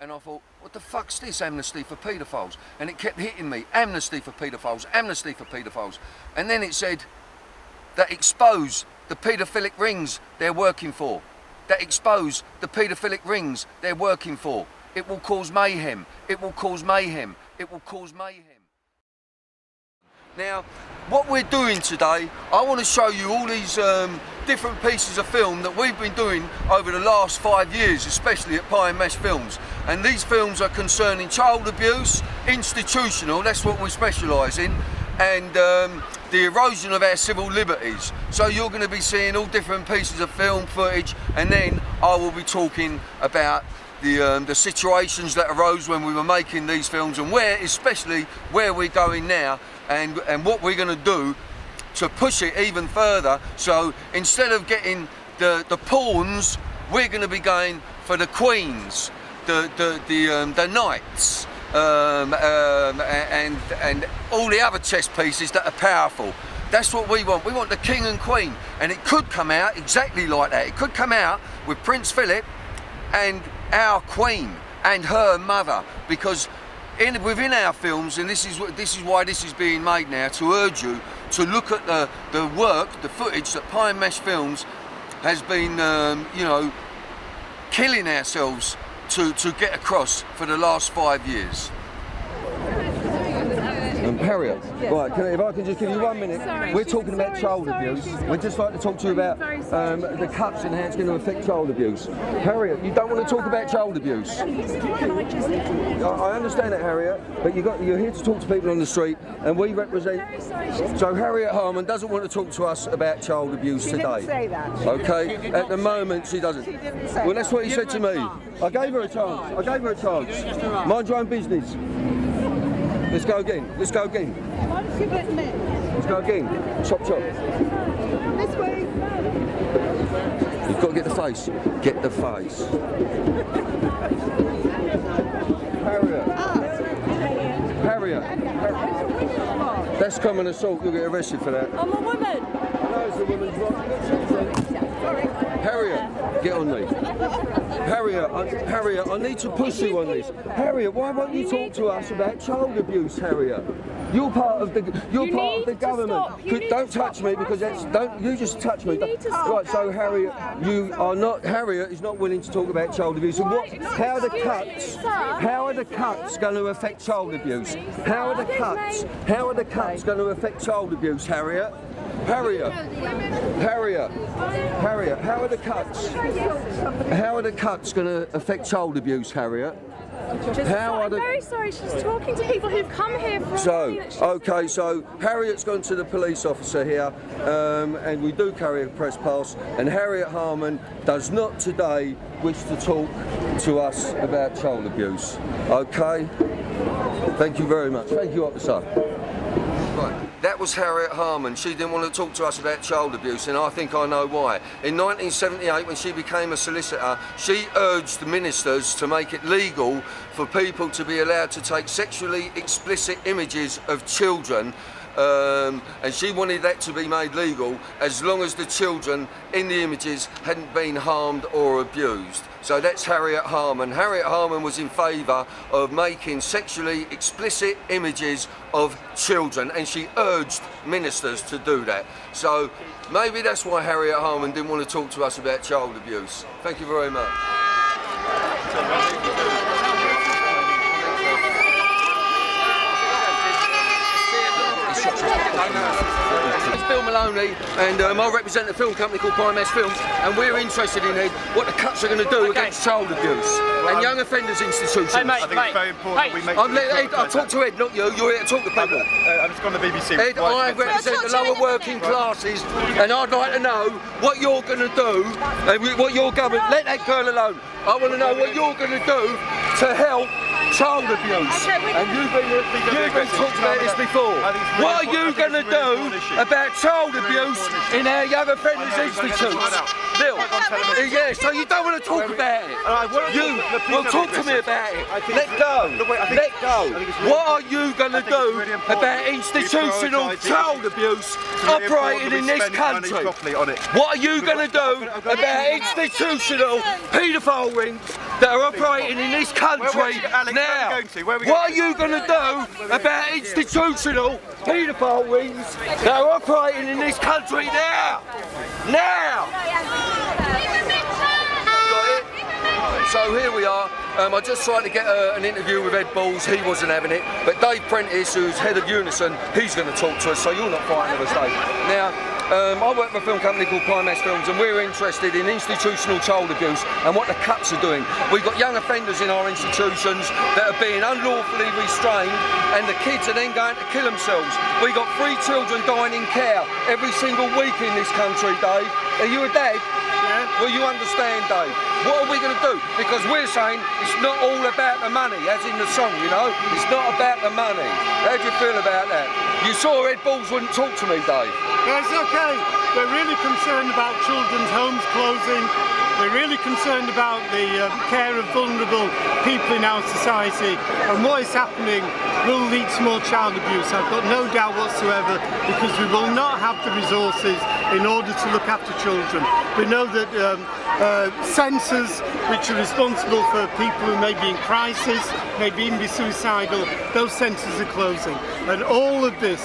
And I thought, what the fuck's this, Amnesty for paedophiles? And it kept hitting me, Amnesty for paedophiles, Amnesty for paedophiles. And then it said that expose the paedophilic rings they're working for. That expose the paedophilic rings they're working for. It will cause mayhem. It will cause mayhem. It will cause mayhem. Now, what we're doing today, I want to show you all these different pieces of film that we've been doing over the last 5 years, especially at Pie and Mash Films. And these films are concerning child abuse, institutional, that's what we specialise in, and the erosion of our civil liberties. So you're going to be seeing all different pieces of film footage, and then I will be talking about the situations that arose when we were making these films, and especially where we're going now, and what we're going to do to push it even further. So instead of getting the pawns, we're going to be going for the queens, the knights, and all the other chess pieces that are powerful. That's what we want. We want the king and queen, and it could come out exactly like that. It could come out with Prince Philip and our queen and her mother, because within our films, and this is why this is being made now, to urge you to look at the work, the footage that Pie and Mash Films has been, you know, killing ourselves to get across for the last 5 years. Harriet, right, if I can just give you 1 minute. Sorry, we're talking about child abuse. We'd just like to talk to you about the cuts and how it's going to affect child abuse. Harriet, you don't want to talk about child abuse. I understand that, Harriet, but you're here to talk to people on the street, and we represent... So Harriet Harman doesn't want to talk to us about child abuse today. She didn't say that. Okay, at the moment she doesn't. She didn't say well, that's what he said to me. I gave her a chance. I gave her a chance. Mind your own business. Let's go again. Let's go again. Let's go again. Chop, chop. This way. You've got to get the face. Get the face. Harriet. Harriet. That's common assault. You'll get arrested for that. I'm a woman. I know it's a woman's right. Harriet, get on me. Harriet, I need to push you on this. Harriet, why won't you talk to us about child abuse, Harriet? You're part of the government. Don't touch me, because you just touch me. Right, so Harriet, Harriet is not willing to talk about child abuse. And how are the cuts going to affect child abuse? How are the cuts going to affect child abuse, Harriet? Harriet, how are the cuts? How are the cuts going to affect child abuse, Harriet? I'm very sorry, she's talking to people who've come here for so Harriet's gone to the police officer here, and we do carry a press pass, and Harriet Harman does not today wish to talk to us about child abuse. Okay? Thank you very much. Thank you, officer. Right. That was Harriet Harman. She didn't want to talk to us about child abuse, and I think I know why. In 1978, when she became a solicitor, she urged the ministers to make it legal for people to be allowed to take sexually explicit images of children, and she wanted that to be made legal as long as the children in the images hadn't been harmed or abused. So that's Harriet Harman. Harriet Harman was in favour of making sexually explicit images of children, and she urged ministers to do that. So maybe that's why Harriet Harman didn't want to talk to us about child abuse. Thank you very much. It's Bill Maloney, and I represent a film company called Pie and Mash Films, and we're interested in what the cuts are going to do against child abuse and young offenders institutions. Hey, mate, I think it's very important that we make I'll talk to Ed, not you. You're here to talk to people. I'm just on the BBC. Ed, I represent the lower working classes, and I'd like to know what you're going to do, and what your government... Let that girl alone. I want to know what you're going to do to help child abuse. And you've been talking about this before. What are you going to do about child abuse in our young offenders institutes? Bill, yeah, so you don't want to talk about it. Well, talk to me about it. Let go. Let go. What are you going to do about institutional child abuse operating in this country? What are you going to do about institutional paedophile rings that are operating in this country now. What are you going to do about institutional paedophile rings that are operating in this country now? Now! So here we are. I just tried to get an interview with Ed Balls, he wasn't having it, but Dave Prentice, who's head of Unison, he's going to talk to us, so you're not fighting with us, Dave. Now, I work for a film company called Climax Films, and we're interested in institutional child abuse and what the cuts are doing. We've got young offenders in our institutions that are being unlawfully restrained, and the kids are then going to kill themselves. We've got 3 children dying in care every single week in this country, Dave. Are you a dad? Yeah. Well, you understand, Dave. What are we going to do? Because we're saying it's not all about the money, as in the song, you know? It's not about the money. How do you feel about that? You saw Ed Balls wouldn't talk to me, Dave. Yeah, it's okay. We're really concerned about children's homes closing. We're really concerned about the care of vulnerable people in our society, and what is happening will lead to more child abuse. I've got no doubt whatsoever, because we will not have the resources in order to look after children. We know that centres which are responsible for people who may be in crisis, maybe even be suicidal, those centres are closing. And all of this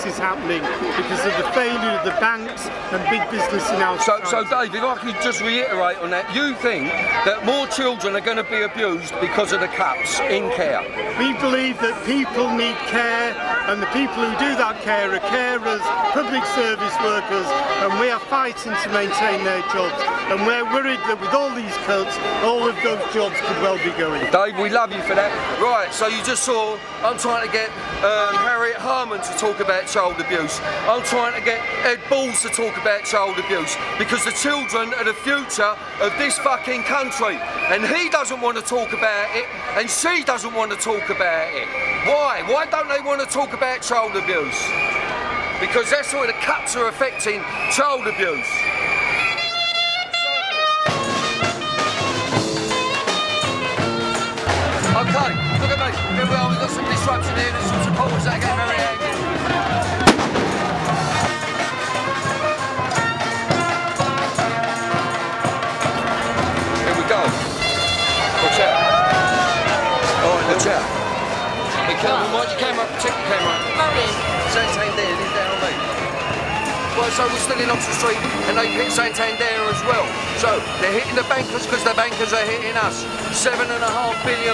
is happening because of the failure of the banks and big business in our society. So Dave, if I could just reiterate on that, you think that more children are going to be abused because of the cuts in care? We believe that people need care, and the people who do that care are carers, public service workers, and we are fighting to maintain their jobs. And we're worried that with all these cuts, all of those jobs could well be going. Dave, we love you for that. Right, so you just saw, I'm trying to get Harriet Harman to talk about child abuse. I'm trying to get Ed Balls to talk about child abuse, because the children are the future of this fucking country. And he doesn't want to talk about it, and she doesn't want to talk about it. Why? Why don't they want to talk about child abuse? Because that's where the cuts are affecting child abuse. Okay, look at me. Here we are, we've got some disruption here, there's some supporters that are getting very angry. Here we go. Watch out. Alright, watch out. Be careful, mind your camera, protect your camera. Santander, leave that on me. Well, so we're still in Oxford Street, and they hit Santander as well. So they're hitting the bankers because the bankers are hitting us. £7.5 billion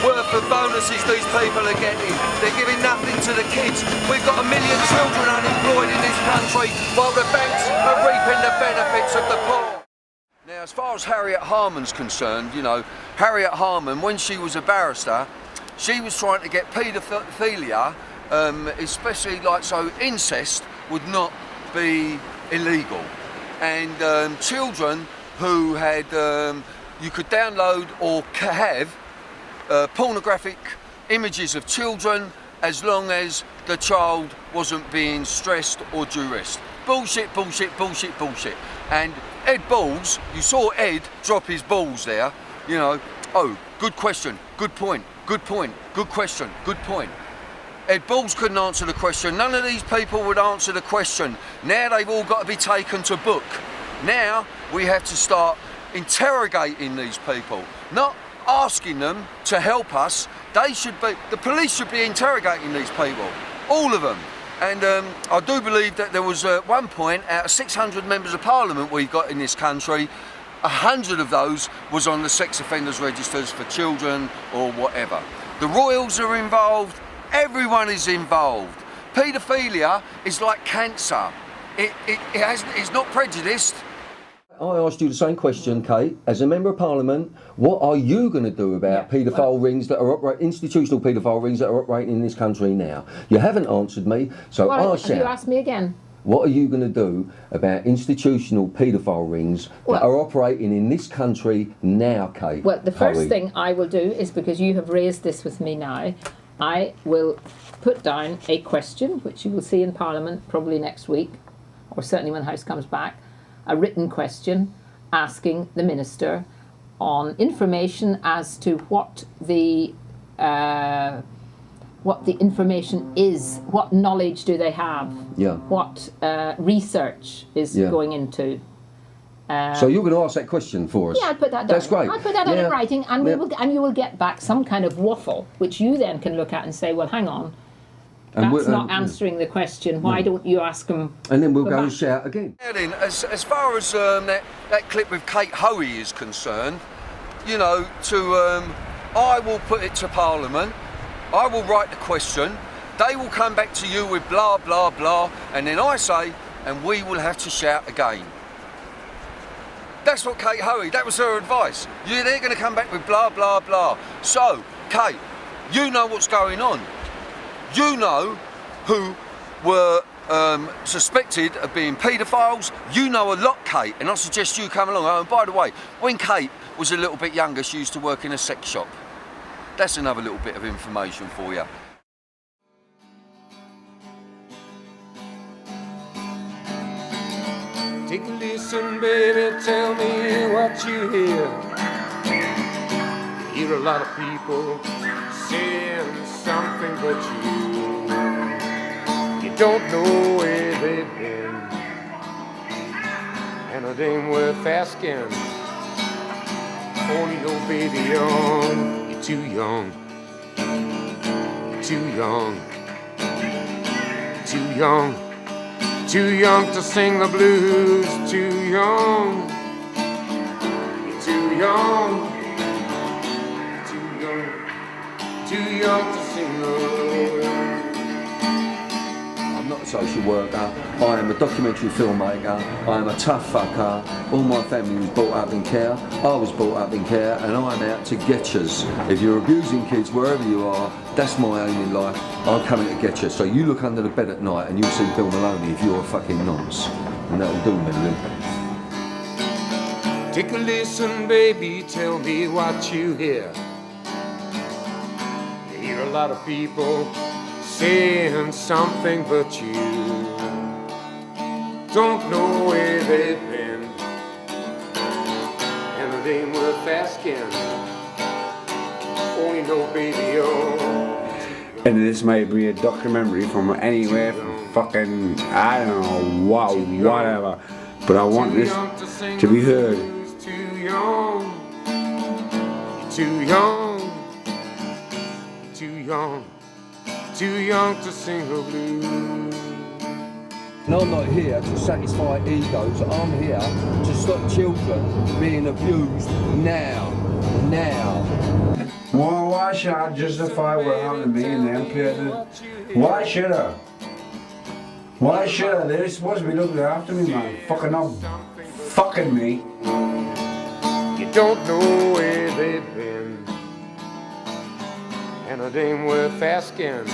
worth of bonuses these people are getting. They're giving nothing to the kids. We've got 1 million children unemployed in this country, while the banks are reaping the benefits of the poor. Now, as far as Harriet Harman's concerned, you know, Harriet Harman, when she was a barrister, she was trying to get paedophilia, especially like so incest, would not be illegal, and children who had you could download or have pornographic images of children as long as the child wasn't being stressed or duressed. Bullshit, bullshit, bullshit, bullshit. And Ed Balls, you saw Ed drop his balls there, you know. Oh, good question, good point, good point, good question, good point. Ed Balls couldn't answer the question. None of these people would answer the question. Now they've all got to be taken to book. Now we have to start interrogating these people, not asking them to help us. The police should be interrogating these people, all of them. And I do believe that there was at one point, out of 600 members of parliament we've got in this country, 100 of those was on the sex offenders registers for children or whatever. The royals are involved. Everyone is involved. Paedophilia is like cancer. It's not prejudiced. I asked you the same question, Kate. As a member of parliament, what are you going to do about paedophile rings that are institutional paedophile rings that are operating in this country now? You haven't answered me, so I shall. You asked me again. What are you going to do about institutional paedophile rings that are operating in this country now, Kate? Well, the first thing I will do is, because you have raised this with me now, I will put down a question, which you will see in Parliament probably next week, or certainly when the House comes back, a written question asking the Minister on information as to what the information is, what knowledge do they have, what research is going into So you're going to ask that question for us? Yeah, I'll put that down. That's great. I'll put that down in writing, and you will get back some kind of waffle, which you then can look at and say, well, hang on, that's not answering the question. Why don't you ask them? And then we'll go and shout again. As far as that clip with Kate Hoey is concerned, you know, I will put it to Parliament. I will write the question. They will come back to you with blah, blah, blah, and then I say, and we will have to shout again. That's what Kate Hoey, that was her advice. They're going to come back with blah, blah, blah. So, Kate, you know what's going on. You know who were suspected of being paedophiles. You know a lot, Kate, and I suggest you come along. Oh, and by the way, when Kate was a little bit younger, she used to work in a sex shop. That's another little bit of information for you. Take a listen, baby, tell me what you hear. You hear a lot of people saying something, but you don't know where they've been. And it ain't worth asking. Only know, baby, you're too young. You're too young. Too young. Too young to sing the blues, too young. You're too young. Too young. Too young to sing the blues. I'm not a social worker. I am a documentary filmmaker. I am a tough fucker. All my family was brought up in care. I was brought up in care, and I'm out to get yous. If you're abusing kids wherever you are, that's my aim in life. I'm coming to get you. So you look under the bed at night and you'll see Bill Maloney if you're a fucking nonce. And that'll do me, Lou. Take a listen, baby, tell me what you hear. You hear a lot of people saying something, but you don't know where they've been. And it ain't worth asking. Only know, baby, And this might be a documentary from anywhere from fucking, I don't know, wow, whatever. But I want this to be heard. Too young. Too young. Too young. Too young to sing the blues. And I'm not here to satisfy egos. I'm here to stop children being abused now. Well, why should I justify what happened to me and them places? Why should I? Why should I? They're supposed to be looking after me, man. Fucking up. Fucking me. You don't know where they've been. And it ain't worth asking.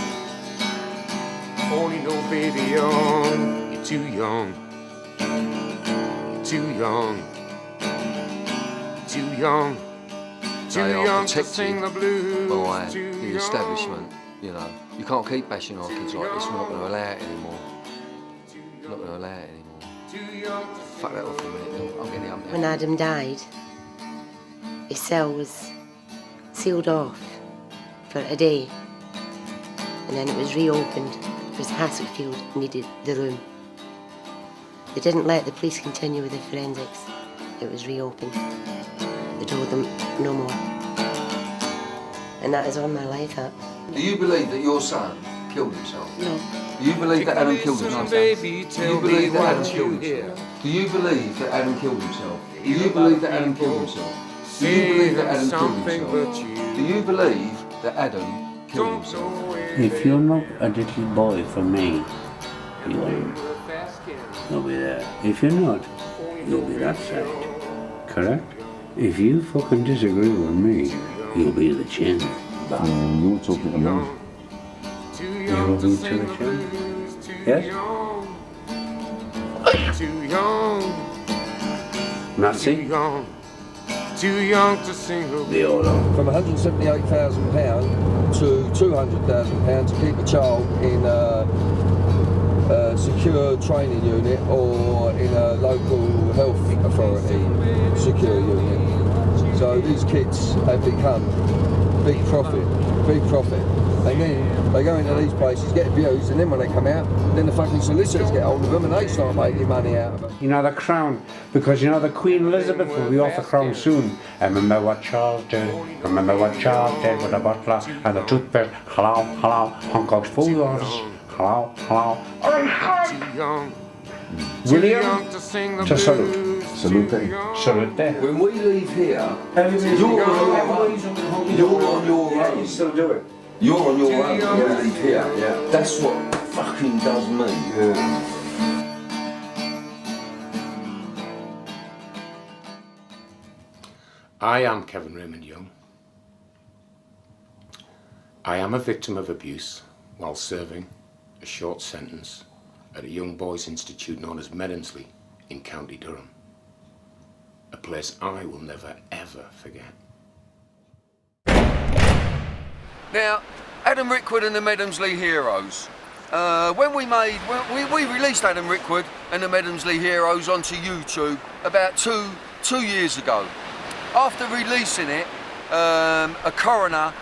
Only know, baby, you're too young. You're too young. Too young. They are protected by the establishment, you know. You can't keep bashing our kids like this. We're not going to allow it anymore. We're not going to allow it anymore. Fuck that off for a minute. I'll get it up now. When Adam died, his cell was sealed off for a day, and then it was reopened because Hasselfield needed the room. They didn't let the police continue with the forensics. It was reopened. They told them no more. And that is all my life up. Do you believe that your son killed himself? No. Do you believe that Adam killed himself? Do you believe that Adam killed himself? Do you believe that Adam killed himself? Do you believe that Adam killed himself? Do you believe that Adam killed himself? Do you believe that Adam killed himself? If you're not a little boy for me, you won't. You'll be there. If you're not, you'll be that side. Correct? If you fucking disagree with me, you'll be the chin. You're talking to me. You're moving to the chin? Yes? Too young. Nazi? Too young to sing the The order. From £178,000 to £200,000 to keep a child in a secure training unit or in a local health authority secure unit. So these kids have become big profit. And then they go into these places, get abused, and then when they come out, then the fucking solicitors get hold of them and they start making money out of them. You know, the crown, because you know the Queen Elizabeth will be off the crown soon. I remember what Charles did, with the butler and the toothpick. Hello, hunk of food orders. Hello. William, to salute. Salute. When we leave here, you're on your own. You still do it. You're on your own when we leave here. Yeah. That's what fucking does me. Yeah. I am Kevin Raymond Young. I am a victim of abuse while serving a short sentence at a young boys' institute known as Medemsley in County Durham. A place I will never ever forget. Now, Adam Rickwood and the Medemsley Heroes. When we released Adam Rickwood and the Medemsley Heroes onto YouTube about two years ago. After releasing it, a coroner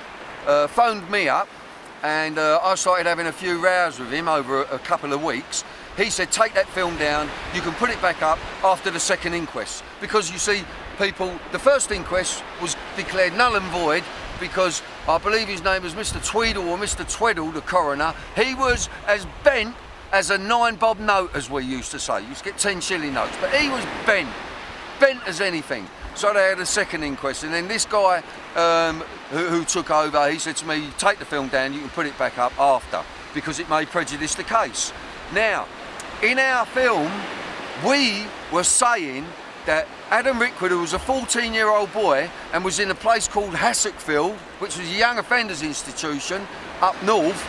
phoned me up and I started having a few rows with him over a couple of weeks. He said, take that film down, you can put it back up after the second inquest. Because you see, people, the first inquest was declared null and void because I believe his name was Mr. Tweedle or Mr. Tweddle, the coroner. He was as bent as a 9-bob note, as we used to say. You used to get 10 shilling notes, but he was bent as anything. So they had a second inquest, and then this guy who took over, he said to me, take the film down, you can put it back up after, because it may prejudice the case. Now, in our film, we were saying that Adam Rickwood, who was a 14-year-old boy and was in a place called Hassockfield, which was a young offenders institution up north,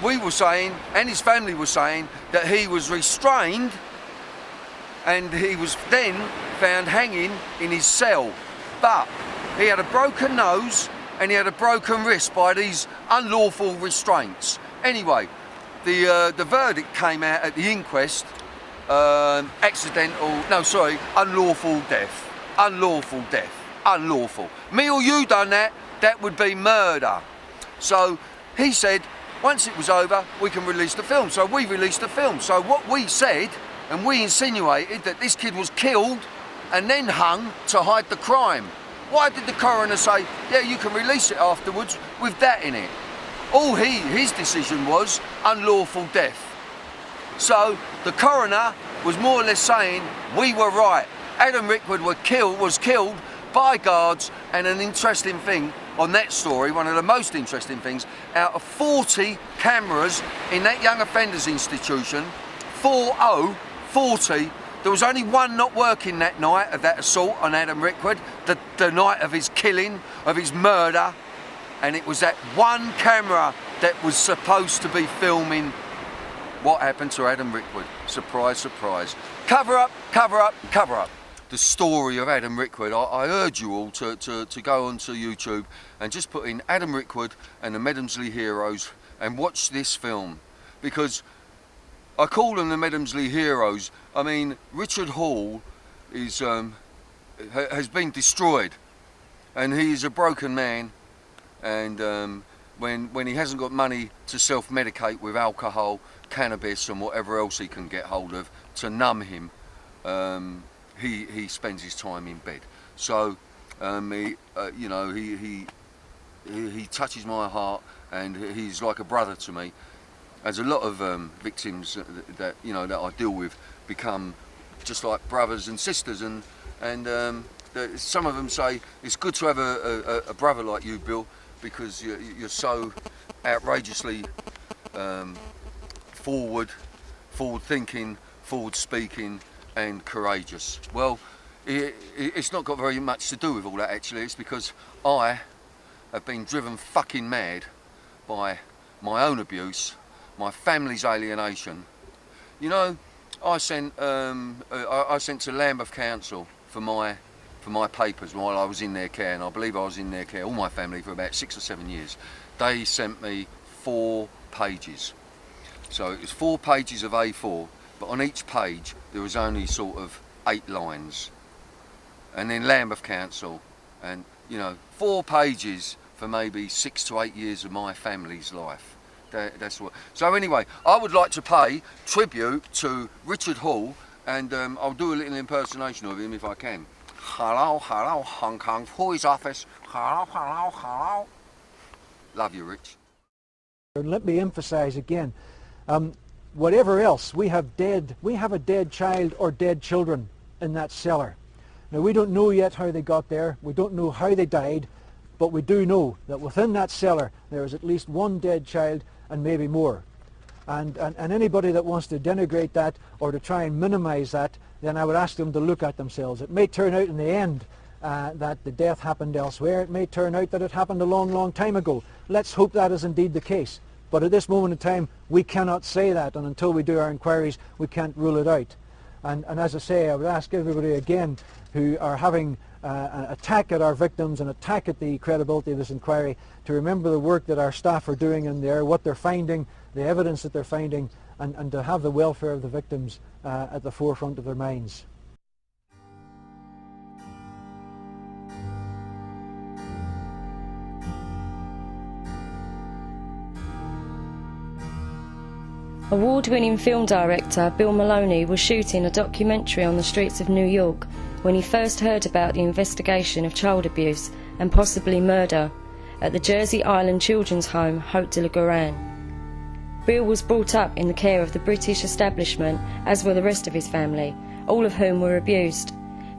we were saying, and his family was saying, that he was restrained and he was then found hanging in his cell. But he had a broken nose and he had a broken wrist by these unlawful restraints. Anyway, the verdict came out at the inquest, unlawful death. Unlawful. Me or you done that, that would be murder. So he said, once it was over, we can release the film. So we released the film. So what we said, and we insinuated that this kid was killed and then hung to hide the crime. Why did the coroner say, yeah, you can release it afterwards with that in it? All his decision was unlawful death. So the coroner was more or less saying we were right. Adam Rickwood was killed by guards, and an interesting thing on that story, one of the most interesting things, out of 40 cameras in that young offenders institution, 40, there was only one not working that night of that assault on Adam Rickwood, the night of his killing, of his murder, and it was that one camera that was supposed to be filming what happened to Adam Rickwood. Surprise, surprise. Cover up, cover up, cover up. The story of Adam Rickwood. I urge you all to go onto YouTube and just put in Adam Rickwood and the Medemsley Heroes and watch this film, because I call them the Medemsley Heroes. I mean, Richard Hall is has been destroyed, and he is a broken man. And when he hasn't got money to self-medicate with alcohol, cannabis, and whatever else he can get hold of to numb him, he spends his time in bed. So he touches my heart, and he's like a brother to me. As a lot of victims that I deal with become just like brothers and sisters, and some of them say it's good to have a brother like you, Bill, because you're so outrageously forward-thinking, forward-speaking, and courageous. Well, it's not got very much to do with all that, actually. It's because I have been driven fucking mad by my own abuse, my family's alienation. You know, I sent to Lambeth Council for my papers while I was in their care, and I believe I was in their care, all my family, for about 6 or 7 years. They sent me 4 pages. So it was 4 pages of A4, but on each page there was only sort of 8 lines. And then Lambeth Council, and You know, 4 pages for maybe 6 to 8 years of my family's life. That's what. So anyway, I would like to pay tribute to Richard Hall, and I'll do a little impersonation of him if I can. Hello, hello, Hong Kong Police Office. Hello, hello, hello. Love you, Rich. And let me emphasize again, whatever else, we have a dead child or dead children in that cellar. Now, we don't know yet how they got there, we don't know how they died, but we do know that within that cellar there is at least 1 dead child and maybe more. And anybody that wants to denigrate that or to try and minimize that, then I would ask them to look at themselves. It may turn out in the end that the death happened elsewhere. It may turn out that it happened a long, long time ago. Let's hope that is indeed the case. But at this moment in time, we cannot say that, and until we do our inquiries, we can't rule it out. And as I say, I would ask everybody again who are having an attack at our victims, an attack at the credibility of this inquiry, to remember the work that our staff are doing in there, what they're finding, the evidence that they're finding, and to have the welfare of the victims at the forefront of their minds. Award-winning film director Bill Maloney was shooting a documentary on the streets of New York when he first heard about the investigation of child abuse and possibly murder at the Jersey Island children's home Haute de la Garenne. Bill was brought up in the care of the British establishment, as were the rest of his family, all of whom were abused,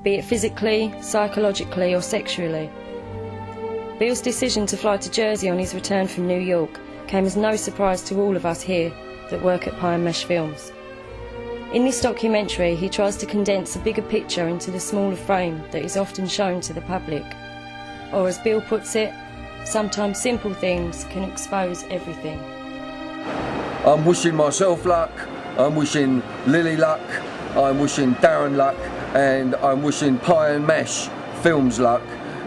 be it physically, psychologically or sexually. Bill's decision to fly to Jersey on his return from New York came as no surprise to all of us here that work at Pine Mesh Films. In this documentary, he tries to condense a bigger picture into the smaller frame that is often shown to the public. Or as Bill puts it, sometimes simple things can expose everything. I'm wishing myself luck, I'm wishing Lily luck, I'm wishing Darren luck, and I'm wishing Pine Mesh Films luck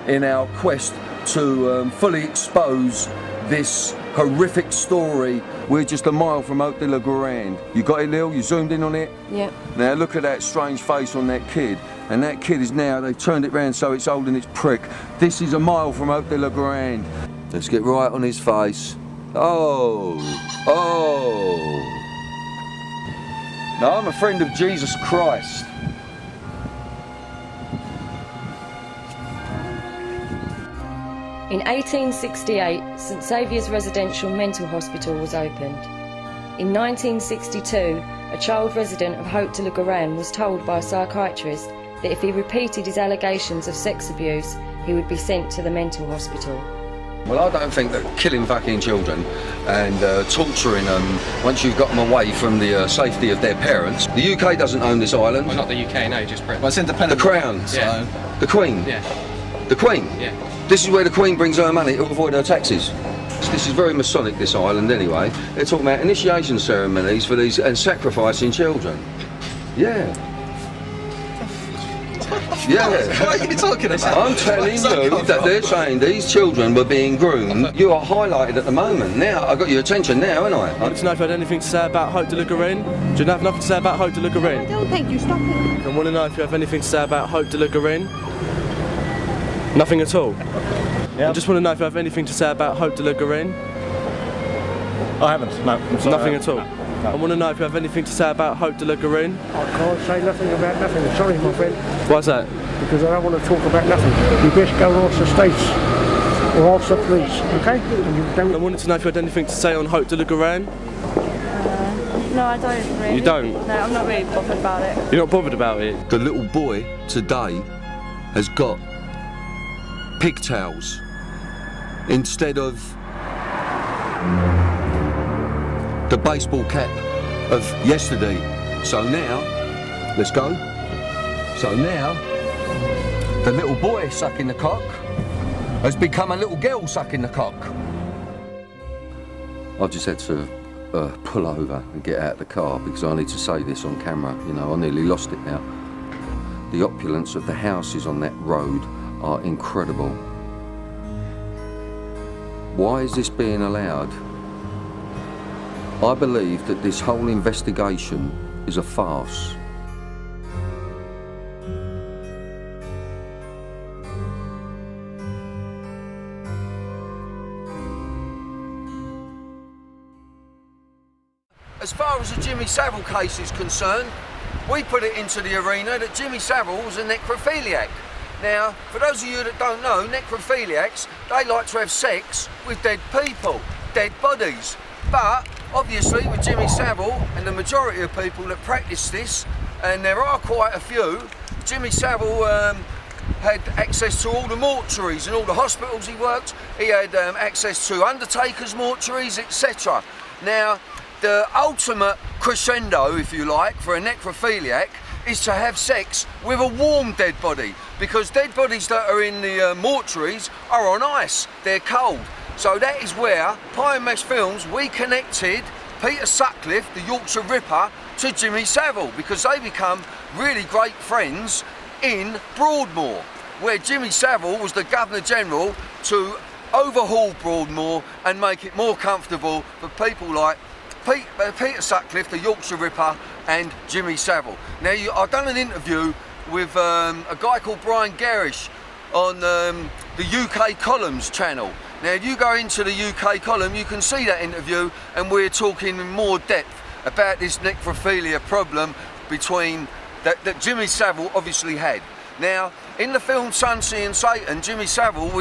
in our quest to fully expose this horrific story. We're just a mile from Haute de la Garenne. You got it, Lil? You zoomed in on it? Yep. Now look at that strange face on that kid. And that kid is now, they've turned it round so it's holding its prick. This is a mile from Haute de la Garenne. Let's get right on his face. Oh, oh. No, I'm a friend of Jesus Christ. In 1868, St Saviour's Residential Mental Hospital was opened. In 1962, a child resident of Haute de la Garenne was told by a psychiatrist that if he repeated his allegations of sex abuse, he would be sent to the mental hospital. Well, I don't think that killing fucking children and torturing them once you've got them away from the safety of their parents. The UK doesn't own this island. Well, not the UK, no, just Britain. Well, it's independent. The Crown. Yeah. The Queen. Yeah. The Queen. Yeah. This is where the Queen brings her money to avoid her taxes. This is very Masonic, this island, anyway. They're talking about initiation ceremonies for these and sacrificing children. Yeah. Yeah. What are you talking about? I'm telling you that they're saying these children were being groomed. You are highlighted at the moment. Now, I've got your attention now, haven't I? I want to know if you had anything to say about Haute de la Garenne. Do you have nothing to say about Haute de la Garenne? I don't think you're stopping. I want to know if you have anything to say about Haute de la Garenne. Nothing at all? Yeah. I just want to know if you have anything to say about Haute de la Garenne. I haven't, no. I'm sorry. Nothing at all? No. I want to know if you have anything to say about Haute de la Garenne. I can't say nothing about nothing. Sorry, my friend. Why's that? Because I don't want to talk about nothing. You best go and ask the States or ask the police, okay? I wanted to know if you had anything to say on Haute de la Garenne. No, I don't really. You don't? No, I'm not really bothered about it. You're not bothered about it? The little boy today has got pigtails instead of the baseball cap of yesterday. So now, let's go. So now, the little boy sucking the cock has become a little girl sucking the cock. I've just had to pull over and get out of the car because I need to say this on camera. You know, I nearly lost it now. The opulence of the houses on that road are incredible. Why is this being allowed? I believe that this whole investigation is a farce. as far as the Jimmy Savile case is concerned, we put it into the arena that Jimmy Savile was a necrophiliac. Now, for those of you that don't know, necrophiliacs, they like to have sex with dead people, dead bodies. But, obviously, with Jimmy Savile and the majority of people that practice this, and there are quite a few, Jimmy Savile had access to all the mortuaries and all the hospitals he worked. He had access to undertakers' mortuaries, etc. Now, the ultimate crescendo, if you like, for a necrophiliac is to have sex with a warm dead body, because dead bodies that are in the mortuaries are on ice, they're cold. So that is where Pie and Mash Films, we connected Peter Sutcliffe, the Yorkshire Ripper, to Jimmy Savile, because they become really great friends in Broadmoor, where Jimmy Savile was the Governor General to overhaul Broadmoor and make it more comfortable for people like Peter Sutcliffe, the Yorkshire Ripper, and Jimmy Savile. Now, I've done an interview with a guy called Brian Garish on the UK Columns channel. Now, if you go into the UK Column, you can see that interview, and we're talking in more depth about this necrophilia problem between that Jimmy Savile obviously had. Now, in the film Sun, Sea and Satan, Jimmy Savile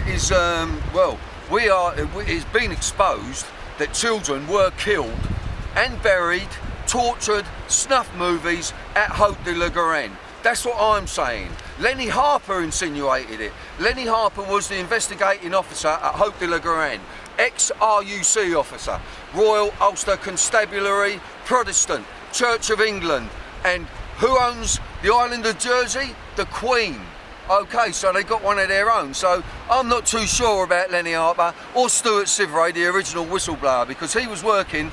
is being exposed that children were killed and buried, tortured, snuff movies at Haute de la Garenne. That's what I'm saying. Lenny Harper insinuated it. Lenny Harper was the investigating officer at Haute de la Garenne, ex-RUC officer, Royal Ulster Constabulary, Protestant, Church of England, and who owns the island of Jersey? The Queen. Okay, so they got one of their own. So I'm not too sure about Lenny Harper or Stuart Sivray, the original whistleblower, because he was working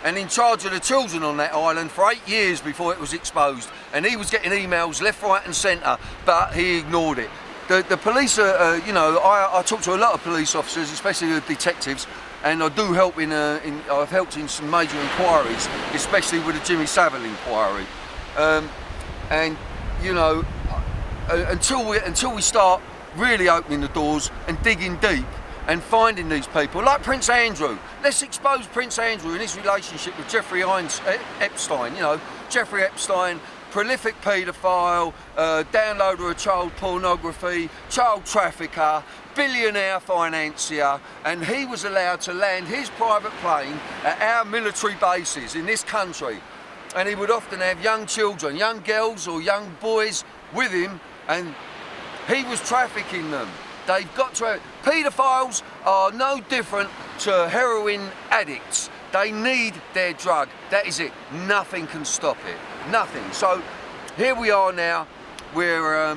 and in charge of the children on that island for 8 years before it was exposed. And he was getting emails left, right and centre, but he ignored it. The police are, you know, I talk to a lot of police officers, especially the detectives, and I do help I've helped in some major inquiries, especially with the Jimmy Savile inquiry. And, you know, until we start really opening the doors and digging deep and finding these people, like Prince Andrew. Let's expose Prince Andrew and his relationship with Jeffrey Epstein. You know, Jeffrey Epstein, prolific paedophile, downloader of child pornography, child trafficker, billionaire financier, and he was allowed to land his private plane at our military bases in this country. And he would often have young children, young girls or young boys with him, and he was trafficking them. They've got to... Paedophiles are no different to heroin addicts. They need their drug. That is it. Nothing can stop it. Nothing. So here we are now, where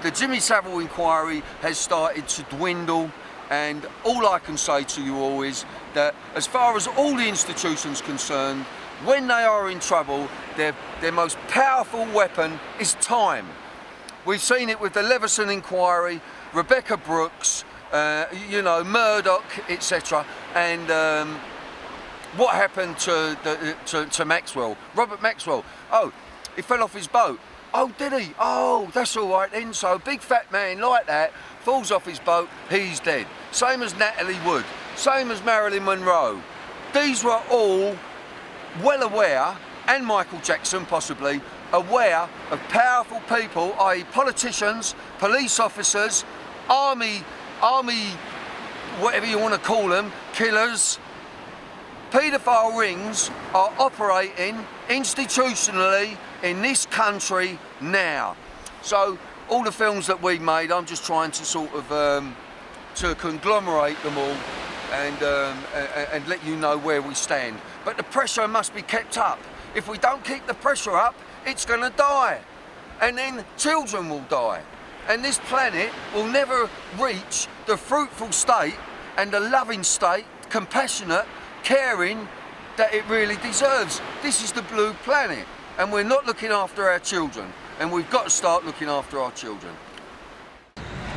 the Jimmy Savile inquiry has started to dwindle, and all I can say to you all is that as far as all the institutions concerned, when they are in trouble, their most powerful weapon is time. We've seen it with the Leveson inquiry, Rebecca Brooks, you know, Murdoch, etc. And what happened to Maxwell? Robert Maxwell. Oh, he fell off his boat. Oh, did he? Oh, that's all right then. So a big fat man like that falls off his boat, he's dead. Same as Natalie Wood, same as Marilyn Monroe. These were all well aware, and Michael Jackson possibly, aware of powerful people, i.e. politicians, police officers, army, whatever you want to call them, killers. Paedophile rings are operating institutionally in this country now. So all the films that we made, I'm just trying to sort of to conglomerate them all and let you know where we stand. But the pressure must be kept up. If we don't keep the pressure up, it's going to die. And then children will die. And this planet will never reach the fruitful state and the loving state, compassionate, caring, that it really deserves. This is the blue planet, and we're not looking after our children, and we've got to start looking after our children.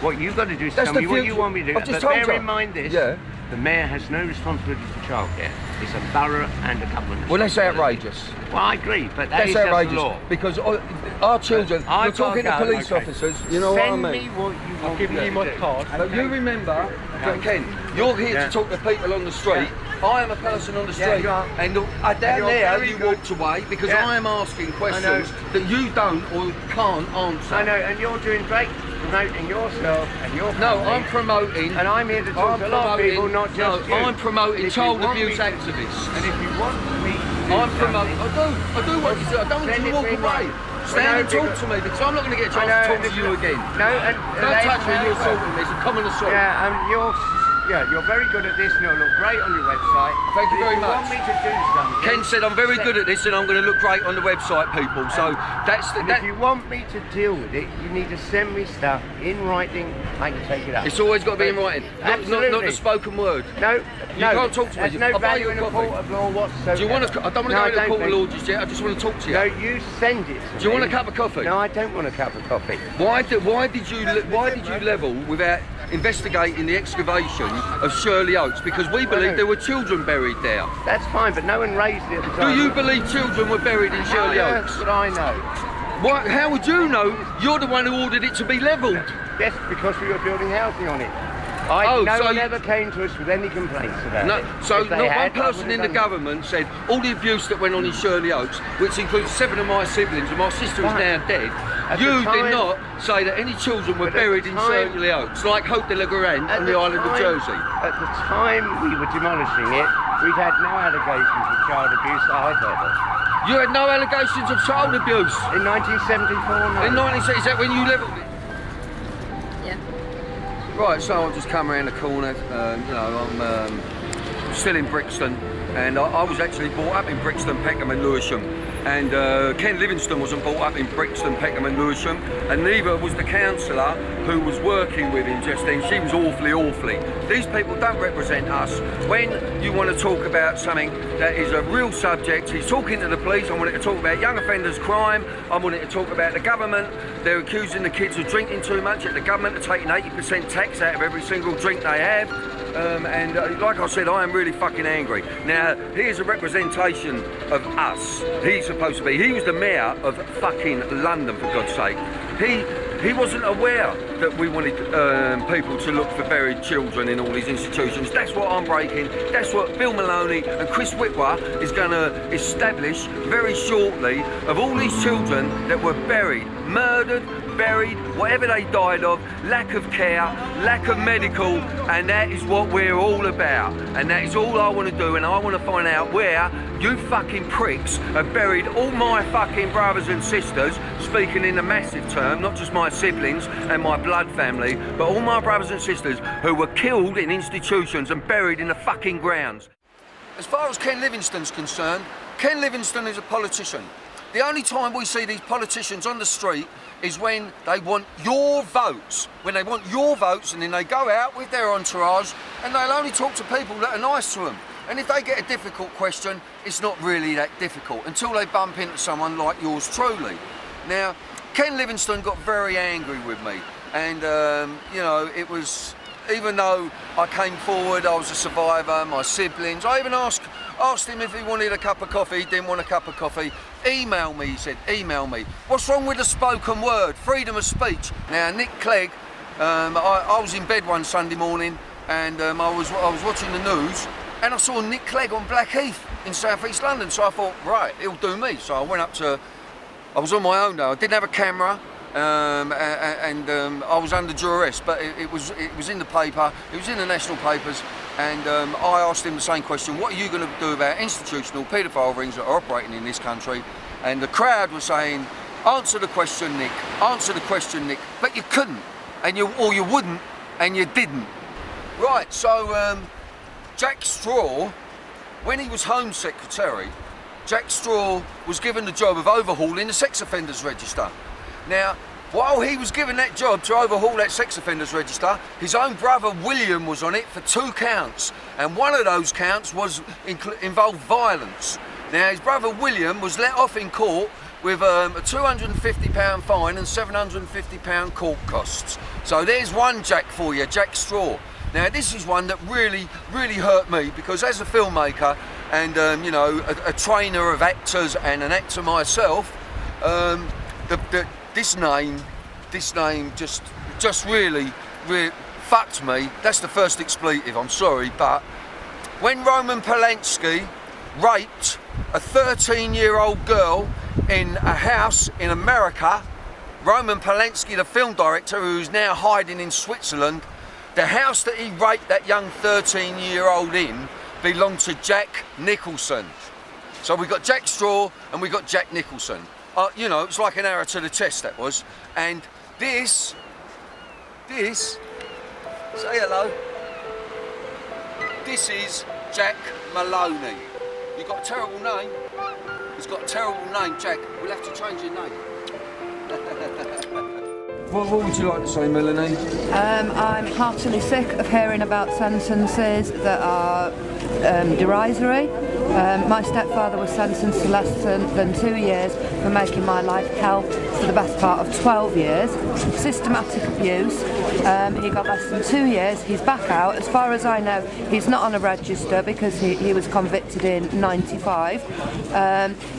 What you've got to do is tell me what you want me to do. But bear in mind this, the Mayor has no responsibility for childcare. It's a borough and a government. Well, that's outrageous. Well, I agree, but That's is just outrageous. the law. Because our children, you're talking to police okay. officers, you know what I Send mean? me what you want. I've given you my card. But you remember, Ken, you're here to talk to people on the street. I am a person on the street, and down there you walked away because I am asking questions that you don't or can't answer. I know, and you're doing great promoting yourself and your family. No, I'm promoting. And I'm here to talk to a lot of people, not just you. I'm promoting child abuse activists. And if you want me to I'm promoting. I do what you do. I don't want you to walk away. Stand and talk to me because I'm not going to get a chance to talk to you again. No, and don't touch me. You're assaulting me. It's a common assault. You're very good at this and it'll look great on your website. Thank you very much. If you want me to do something... Ken said I'm very good at this and I'm going to look great on the website, people. So if you want me to deal with it, you need to send me stuff in writing. I can take it up. It's always got to be in writing. Not the spoken word. No, you can't talk to me. There's no value in a court of law whatsoever. Do you want to? I don't want to go to the court of law just yet. I just want to talk to you. No, you send it to me. Do you want a cup of coffee? No, I don't want a cup of coffee. Why did you level without investigating the excavation of Shirley Oaks? Because we believe there were children buried there. That's fine, but no one raised it at the time. Do you believe children were buried in Shirley Oaks? That's what I know. How would you know? You're the one who ordered it to be levelled. Yes, because we were building housing on it. No one ever came to us with any complaints about it. So not one person in the government said all the abuse that went on in Shirley Oaks, which includes 7 of my siblings, and my sister is now dead. You did not say that any children were buried in Shirley Oaks, like Hope de la Garenne on the island of Jersey. At the time we were demolishing it, we'd had no allegations of child abuse that I've heard of. You had no allegations of child abuse? In 1974, no. In 1970, is that when you levelled it? Right, so I've just come around the corner, I'm still in Brixton, and I was actually brought up in Brixton, Peckham and Lewisham, and Ken Livingstone wasn't brought up in Brixton, Peckham and Lewisham, and neither was the councillor who was working with him just then. She was awfully. These people don't represent us. When you want to talk about something that is a real subject, he's talking to the police. I wanted to talk about young offenders crime. I wanted to talk about the government. They're accusing the kids of drinking too much, yet the government are taking 80% tax out of every single drink they have. And like I said, I am really fucking angry. Now, here's a representation of us. He's supposed to be. He was the mayor of fucking London, for God's sake. He wasn't aware that we wanted people to look for buried children in all these institutions. That's what I'm breaking. That's what Bill Maloney and Chris Whitwer is going to establish very shortly, of all these children that were buried, murdered, buried, whatever they died of, lack of care, lack of medical, and that is what we're all about. And that is all I want to do, and I want to find out where you fucking pricks have buried all my fucking brothers and sisters, speaking in a massive term, not just my siblings and my blood family, but all my brothers and sisters who were killed in institutions and buried in the fucking grounds. As far as Ken Livingstone's concerned, Ken Livingstone is a politician. The only time we see these politicians on the street is when they want your votes. When they want your votes, and then they go out with their entourage and they'll only talk to people that are nice to them. And if they get a difficult question, it's not really that difficult until they bump into someone like yours truly. Now, Ken Livingstone got very angry with me, and it was, even though I came forward, I was a survivor, my siblings, I even asked him if he wanted a cup of coffee. He didn't want a cup of coffee. Email me, he said, email me. What's wrong with the spoken word? Freedom of speech. Now, Nick Clegg, I was in bed one Sunday morning, and I was watching the news, and I saw Nick Clegg on Blackheath in South East London, so I thought, right, he'll do me. So I went up to, I was on my own though, I didn't have a camera, and I was under duress, but it was in the paper, it was in the national papers, and I asked him the same question: what are you going to do about institutional paedophile rings that are operating in this country? And the crowd was saying, answer the question, Nick, answer the question, Nick, but you couldn't, or you wouldn't, and you didn't. Right, so Jack Straw, when he was Home Secretary, Jack Straw was given the job of overhauling the sex offenders register. Now, while he was given that job to overhaul that sex offenders register, his own brother William was on it for 2 counts, and one of those counts involved violence. Now, his brother William was let off in court with a £250 fine and £750 court costs. So there's one Jack for you, Jack Straw. Now, this is one that really hurt me, because as a filmmaker, and you know, a trainer of actors and an actor myself, this name just really fucked me. That's the first expletive, I'm sorry, but when Roman Polanski raped a 13-year-old girl in a house in America, Roman Polanski, the film director, who's now hiding in Switzerland, the house that he raped that young 13-year-old in belonged to Jack Nicholson. So we got Jack Straw and we got Jack Nicholson. You know, it's like an arrow to the chest, that was. And this, say hello. This is Jack Maloney. You've got a terrible name. He's got a terrible name, Jack. We'll have to change your name. What would you like to say, Melanie? I'm heartily sick of hearing about sentences that are derisory. My stepfather was sentenced to less than 2 years for making my life hell for the best part of 12 years. Systematic abuse. He got less than 2 years. He's back out. As far as I know, he's not on a register because he was convicted in '95.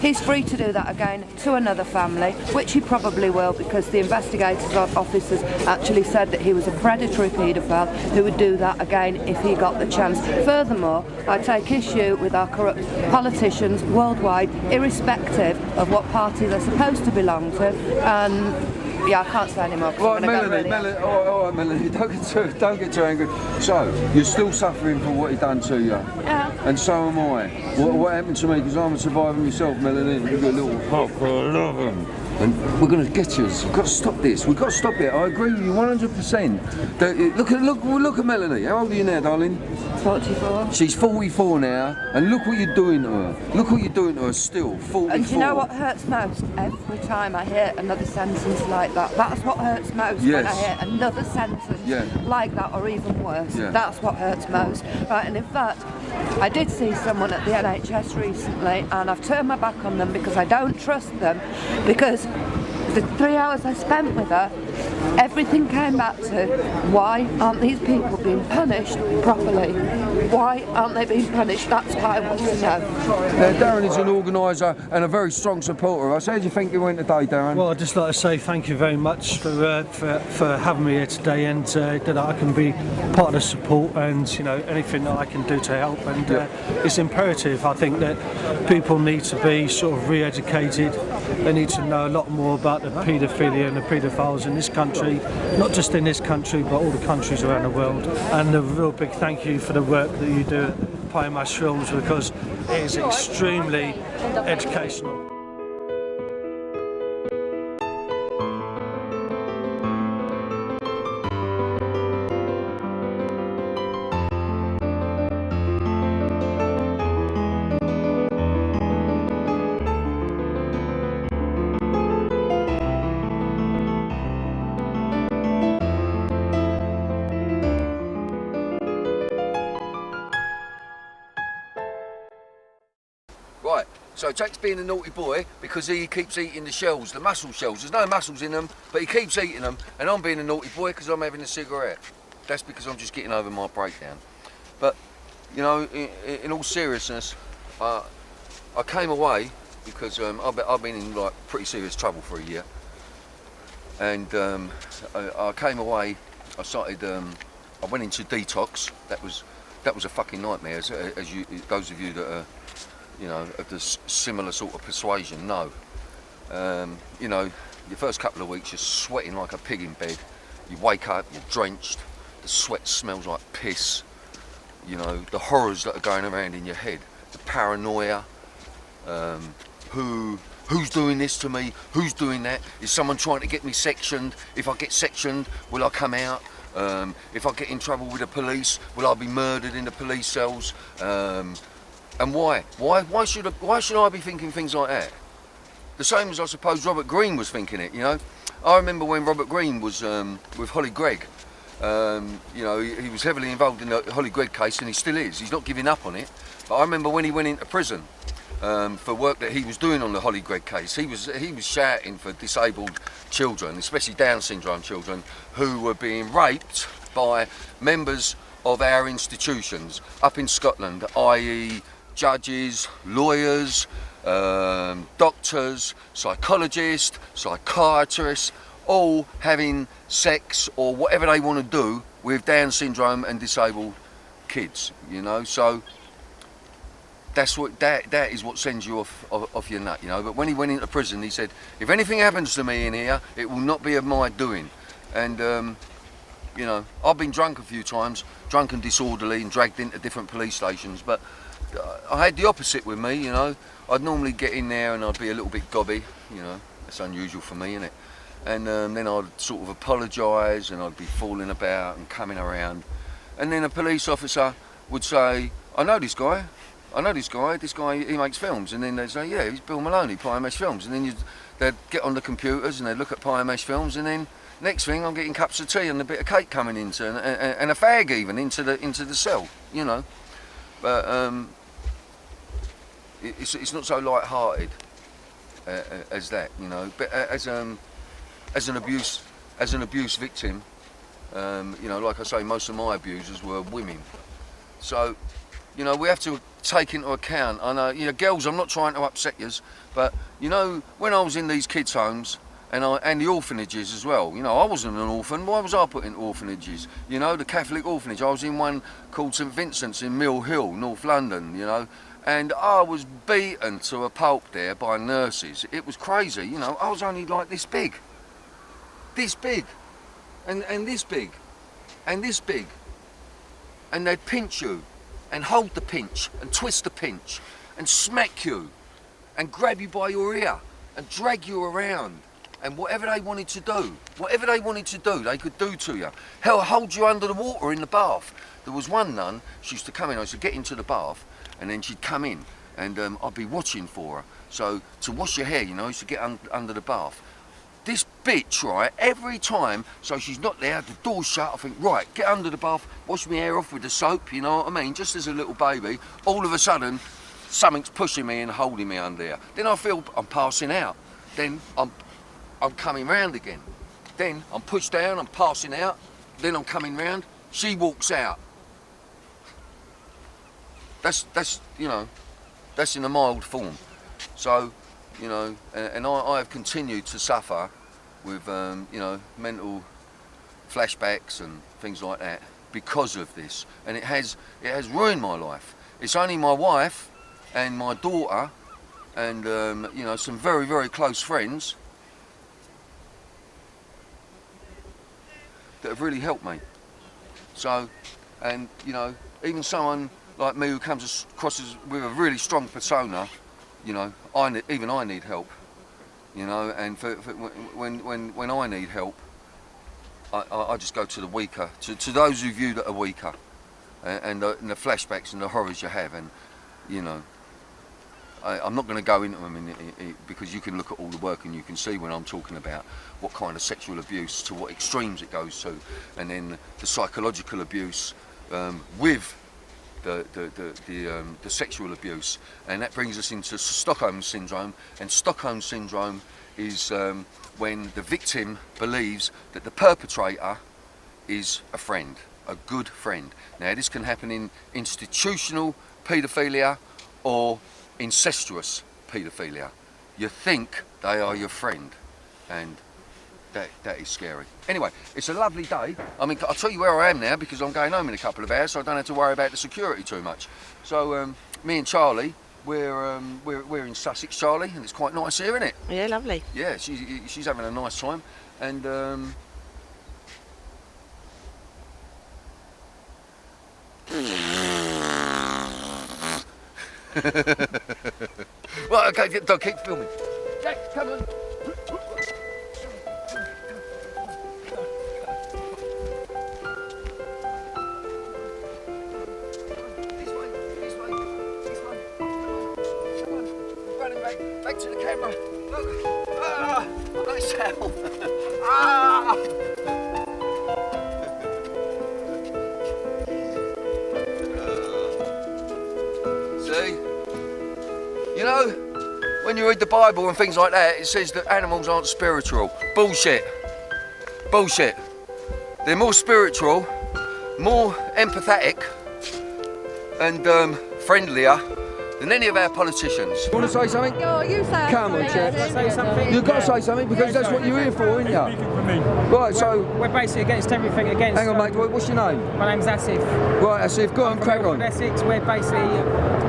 He's free to do that again to another family, which he probably will, because the investigators officers actually said that he was a predatory paedophile who would do that again if he got the chance. Furthermore, I take issue with our corrupt politicians worldwide, irrespective of what party they're supposed to belong to, and yeah, I can't say anymore. Right, Melanie, all right, Melanie, don't get too angry. So, you're still suffering for what he done to you? Yeah. And so am I. What happened to me, because I'm a survivor myself, Melanie, you've got a little hop for a love him. And we're going to get you. We've got to stop this. We've got to stop it. I agree with you 100%. Look at Melanie. How old are you now, darling? 44. She's 44 now, and look what you're doing to her. Look what you're doing to her still, 44. And do you know what hurts most? Every time I hear another sentence like that. That's what hurts most, when I hear another sentence like that, or even worse. Yeah. That's what hurts most. Right, and in fact, I did see someone at the NHS recently, and I've turned my back on them because I don't trust them, because the 3 hours I spent with her, everything came back to, why aren't these people being punished properly? Why aren't they being punished? That's what I want to know. Darren is an organiser and a very strong supporter of us. How do you think it went today, Darren? Well, I'd just like to say thank you very much for having me here today, and that I can be part of the support, and you know, anything that I can do to help. And it's imperative. I think that people need to be sort of re-educated. They need to know a lot more about the paedophilia and the paedophiles in this country, not just in this country, but all the countries around the world. And a real big thank you for the work that you do at Pie Mash Films, because it is extremely educational. Right, so Jack's being a naughty boy because he keeps eating the shells, the mussel shells. There's no mussels in them, but he keeps eating them, and I'm being a naughty boy because I'm having a cigarette. That's because I'm just getting over my breakdown. But, you know, in all seriousness, I came away because I've been in like pretty serious trouble for a year. And I came away, I started, I went into detox. That was a fucking nightmare, as you, those of you that are, you know, of this similar sort of persuasion know. You know, your first couple of weeks you're sweating like a pig in bed. You wake up, you're drenched, the sweat smells like piss. You know, the horrors that are going around in your head, the paranoia, who's doing this to me, who's doing that, is someone trying to get me sectioned, if I get sectioned, will I come out? If I get in trouble with the police, will I be murdered in the police cells? And why? Why should I be thinking things like that? The same as I suppose Robert Greene was thinking it, you know? I remember when Robert Greene was with Holly Gregg. You know, he was heavily involved in the Holly Gregg case, and he still is. He's not giving up on it. But I remember when he went into prison for work that he was doing on the Holly Gregg case, he was shouting for disabled children, especially Down syndrome children, who were being raped by members of our institutions up in Scotland, i.e. judges, lawyers, doctors, psychologists, psychiatrists, all having sex or whatever they want to do with Down syndrome and disabled kids, you know. So that's what that is what sends you off your nut, you know. But when he went into prison, he said, if anything happens to me in here, it will not be of my doing. And you know, I've been drunk a few times, drunk and disorderly, and dragged into different police stations, but I had the opposite with me, you know. I'd normally get in there and I'd be a little bit gobby, you know. That's unusual for me, isn't it? And then I'd sort of apologise, and I'd be falling about and coming around. And then a police officer would say, I know this guy, he makes films. And then they'd say, yeah, he's Bill Maloney, PMS Films. And then they'd get on the computers and they'd look at PMS Films, and then next thing I'm getting cups of tea and a bit of cake coming into, and a fag even, into the cell, you know. But it's not so light-hearted as that, you know. But as an abuse victim, you know, like I say, most of my abusers were women. So, you know, we have to take into account. I know, you know, girls, I'm not trying to upset yous, but you know, when I was in these kids' homes and the orphanages as well, you know, I wasn't an orphan. Why was I put in orphanages? You know, the Catholic orphanage. I was in one called St Vincent's in Mill Hill, North London. You know. And I was beaten to a pulp there by nurses. It was crazy, you know. I was only like this big, and this big, and this big. And they'd pinch you, and hold the pinch, and twist the pinch, and smack you, and grab you by your ear, and drag you around. And whatever they wanted to do, they could do to you. Hell, hold you under the water in the bath. There was one nun, she used to come in, I used to get into the bath, and then she'd come in, and I'd be watching for her. So to wash your hair, you know, I used to get under the bath. This bitch, right, every time, so she's not there, the door's shut, I think, right, get under the bath, wash my hair off with the soap, you know what I mean, just as a little baby. All of a sudden, something's pushing me and holding me under there. Then I feel I'm passing out. Then I'm coming round again. Then I'm pushed down, I'm passing out. Then I'm coming round, she walks out. That's you know, that's in a mild form. So, you know, and I have continued to suffer with you know, mental flashbacks and things like that because of this, and it has ruined my life. It's only my wife and my daughter and you know, some very, very close friends that have really helped me. So, and you know, even someone like me who comes across with a really strong persona, you know, even I need help, you know, and when I need help, I just go to the weaker, to those of you that are weaker, and the flashbacks and the horrors you have, and you know, I'm not going to go into them because you can look at all the work and you can see when I'm talking about what kind of sexual abuse, to what extremes it goes to, and then the psychological abuse with the sexual abuse, and that brings us into Stockholm syndrome. And Stockholm syndrome is when the victim believes that the perpetrator is a friend, a good friend. Now this can happen in institutional paedophilia or incestuous paedophilia. You think they are your friend, and that is scary. Anyway, it's a lovely day. I mean, I'll tell you where I am now because I'm going home in a couple of hours, so I don't have to worry about the security too much. So me and Charlie, we're in Sussex, Charlie, and it's quite nice here, isn't it? Yeah, lovely. Yeah, she's having a nice time, and well, okay, don't keep filming. Jack, come on. Back to the camera. Look. Ah, nice hell. Ah. See? You know, when you read the Bible and things like that, it says that animals aren't spiritual. Bullshit. Bullshit. They're more spiritual, more empathetic, and friendlier than any of our politicians. You want to say something? Oh, you say Come on, Chef. Say something. You've got to say something because that's what you're here for, isn't you? Right, so... We're basically against everything against... Hang on, mate, what's your name? My name's Asif. Right, Asif, go on, crack on. Essex, we're basically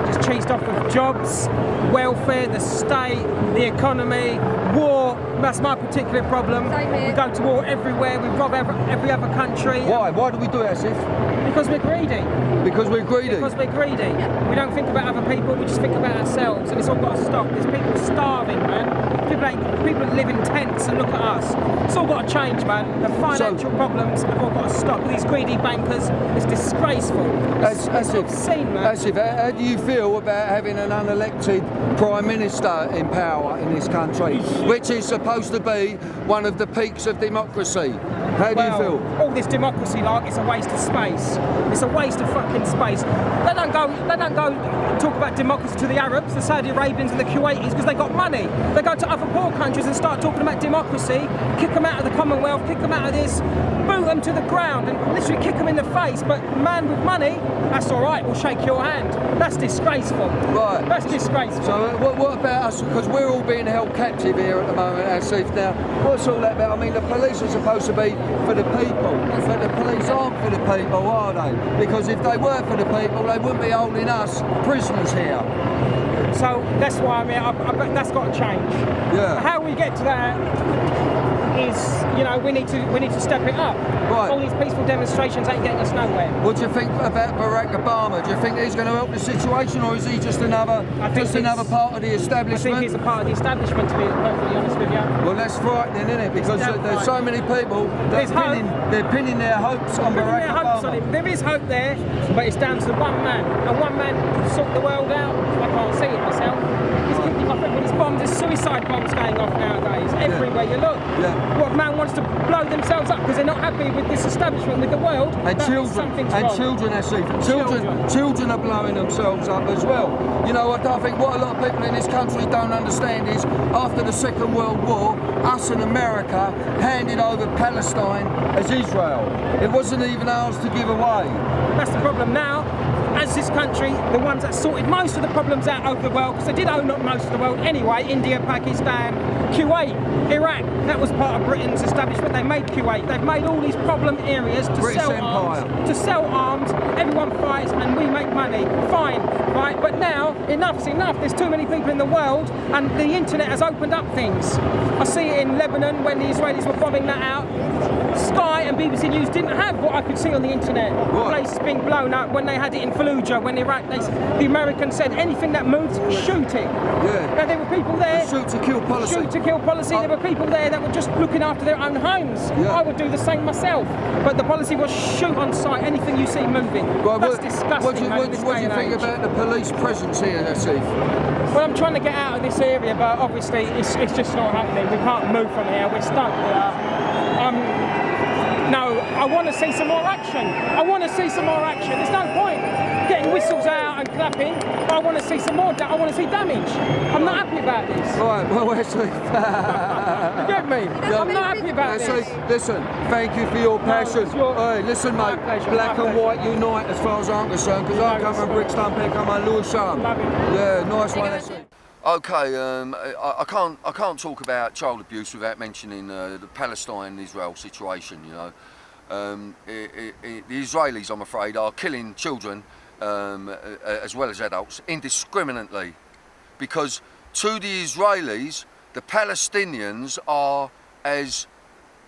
just cheesed off of jobs, welfare, the state, the economy, war. That's my particular problem. We go to war everywhere, we rob every other country. Why? Why do we do it, Asif? Because we're greedy. Because we're greedy? Because we're greedy. We don't think about other people, we just think about ourselves, and it's all got to stop. There's people starving, man. People live in tents and look at us. It's all got to change, man. The financial problems have all got to stop. These greedy bankers, it's disgraceful. It's obscene, man. Asif, how do you feel about having an unelected Prime Minister in power in this country, which is supposed to be one of the peaks of democracy? How do you feel? All this democracy, like, it's a waste of space. It's a waste of fucking space. They don't go talk about democracy to the Arabs, the Saudi Arabians and the Kuwaitis because they got money. They go to other poor countries and start talking about democracy, kick them out of the Commonwealth, kick them out of this, boot them to the ground and literally kick them in the face. But man with money, that's all right, we'll shake your hand. That's disgraceful. Right. That's disgraceful. So what about us? Because we're all being held captive here at the moment, Asif. Now, what's all that about? I mean, the police are supposed to be for the people, but the police aren't for the people, are they? Because if they were for the people, they wouldn't be holding us prisoners here. So that's why I mean, that's got to change. Yeah. How we get to that is, you know, we need to step it up. Right. All these peaceful demonstrations ain't getting us nowhere. What do you think about Barack Obama? Do you think he's going to help the situation, or is he just another part of the establishment? I think he's a part of the establishment, to be perfectly honest with you. Well, that's frightening, isn't it? Because there's so many people they're pinning their hopes on Barack Obama. There is hope there, but it's down to one man, and one man can sort the world out. I can't see it myself. He's kicking off everybody's bombs. There's suicide bombs going off nowadays. Everywhere you look. Yeah. What man wants to blow themselves up because they're not happy with this establishment, with the world? And children are blowing themselves up as well. You know, I think what a lot of people in this country don't understand is after the Second World War, us and America handed over Palestine as Israel. It wasn't even ours to give away. That's the problem now. As this country, the ones that sorted most of the problems out over the world, because they did own up most of the world anyway, India, Pakistan, Kuwait, Iraq, that was part of Britain's establishment. They made Kuwait. They've made all these problem areas to sell arms. Everyone fights and we make money. Fine, right? But now, enough's enough. There's too many people in the world and the internet has opened up things. I see it in Lebanon when the Israelis were bombing that out. Sky and BBC News didn't have what I could see on the internet. Places being blown up when they had it in Fallujah, when Iraq, the Americans said anything that moves, shoot it. Yeah. Now, there were people there. Shoot to kill policy. Shoot to kill policy. There were people there that were just looking after their own homes. Yeah. I would do the same myself. But the policy was shoot on sight, anything you see moving. Right, that's disgusting. What do you think about the police presence here, Asif? Well, I'm trying to get out of this area, but obviously it's just not happening. We can't move from here. We're stuck here. No, I want to see some more action. I want to see some more action. There's no point getting whistles out and clapping. I want to see some more. I want to see damage. I'm not happy about this. Right, well, Wesley. You get me? I'm not happy about this. Listen, thank you for your passion. Hey, listen, mate, black and white unite as far as I'm concerned, because I come from Brixton, I come from Lewisham. Yeah, nice one, Wesley. Okay, I can't talk about child abuse without mentioning the Palestine-Israel situation. You know, the Israelis, I'm afraid, are killing children as well as adults indiscriminately, because to the Israelis, the Palestinians are as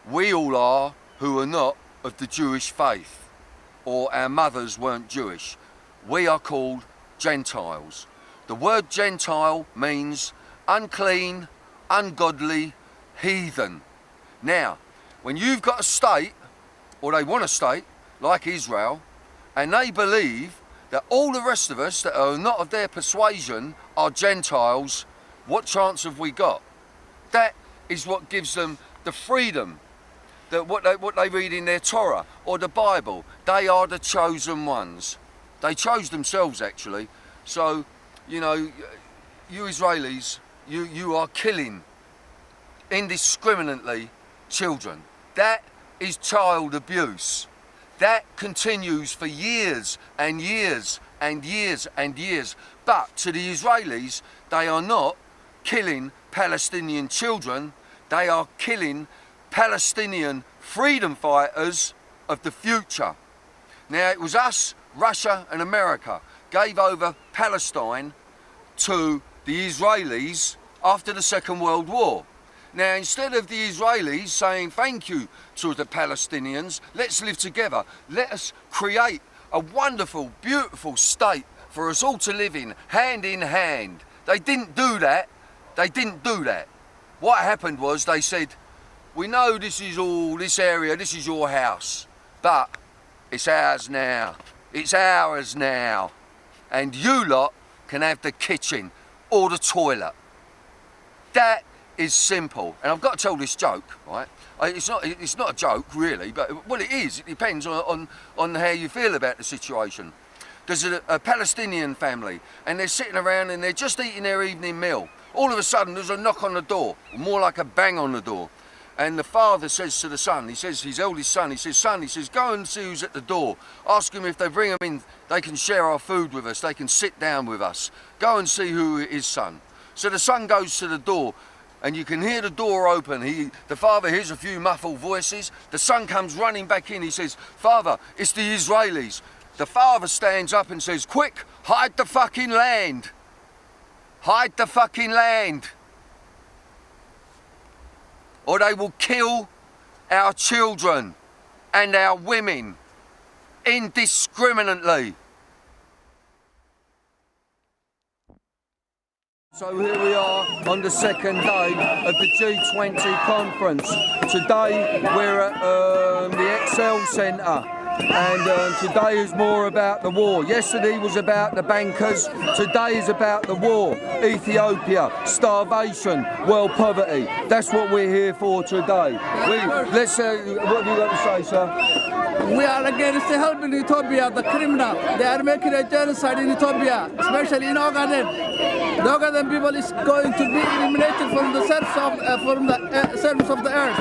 we all are who are not of the Jewish faith, or our mothers weren't Jewish. We are called Gentiles. The word Gentile means unclean, ungodly, heathen. Now, when you've got a state, or they want a state, like Israel, and they believe that all the rest of us that are not of their persuasion are Gentiles, what chance have we got? That is what gives them the freedom, that what they read in their Torah or the Bible. They are the chosen ones. They chose themselves, actually. So, you know, you Israelis, you are killing indiscriminately children. That is child abuse. That continues for years and years and years and years. But to the Israelis, they are not killing Palestinian children, they are killing Palestinian freedom fighters of the future. Now, it was us, Russia and America gave over Palestine to the Israelis after the Second World War. Now, instead of the Israelis saying thank you to the Palestinians, let's live together, let us create a wonderful, beautiful state for us all to live in hand. They didn't do that. They didn't do that. What happened was they said, we know this is all, this area, this is your house, but it's ours now. It's ours now. And you lot can have the kitchen or the toilet. That is simple. And I've got to tell this joke, right? It's not a joke, really, but, well, it is. It depends on how you feel about the situation. There's a Palestinian family, and they're sitting around and they're just eating their evening meal. All of a sudden, there's a knock on the door, more like a bang on the door. And the father says to the son, he says, his eldest son, he says, son, he says, go and see who's at the door. Ask them if they bring them in, they can share our food with us, they can sit down with us. Go and see who it is, son. So the son goes to the door, and you can hear the door open. The father hears a few muffled voices. The son comes running back in. He says, Father, it's the Israelis. The father stands up and says, quick, hide the fucking land. Hide the fucking land. Or they will kill our children and our women indiscriminately. So here we are on the second day of the G20 conference. Today we're at the Excel Centre, and today is more about the war. Yesterday was about the bankers, today is about the war. Ethiopia, starvation, world poverty. That's what we're here for today. Let's what have you got to say, sir? We are against helping Ethiopia, the criminal. They are making a genocide in Ethiopia, especially in Ogaden. The Ogaden people is going to be eliminated from the surface of the earth